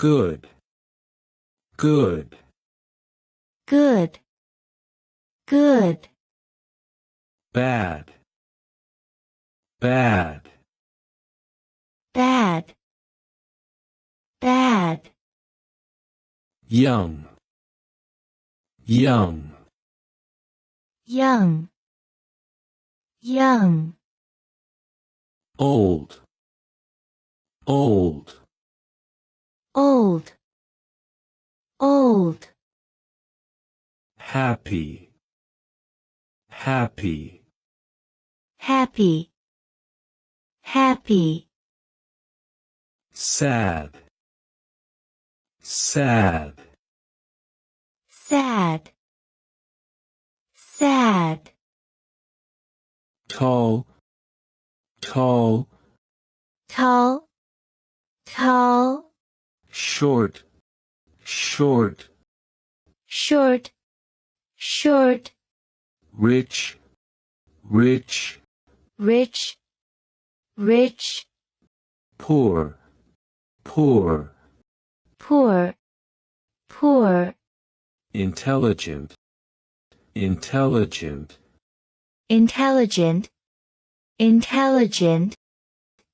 good, good, good, good, bad, bad, bad, bad, young, young, young, young, old, old, old, old, happy, happy, happy, happy, sad, sad, sad, sad, tall, tall, tall, tall, short, short, short, short, rich, rich, rich, rich, poor, poor, poor, poor, intelligent, intelligent, intelligent, intelligent,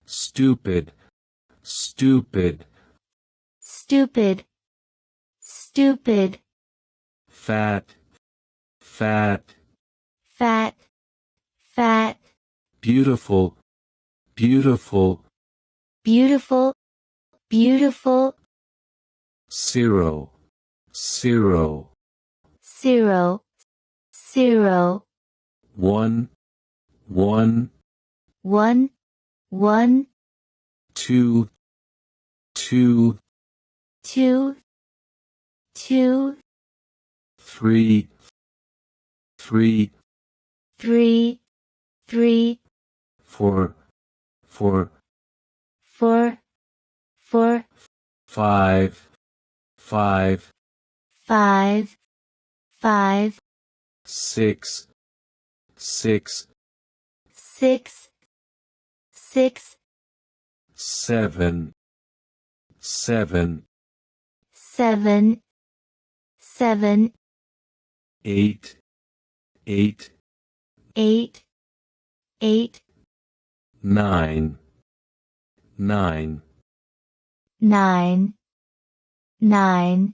stupid, stupid, stupid, stupid, fat, fat, fat, fat, beautiful, beautiful, beautiful, beautiful, zero, zero, zero, zero, one, one, one, one, two, two, two, two, three, three, three, three, four, four, four, four, five, five, five, five, six, six, six, six, seven, seven, seven, seven, eight, eight, eight, eight, nine, nine, nine, nine,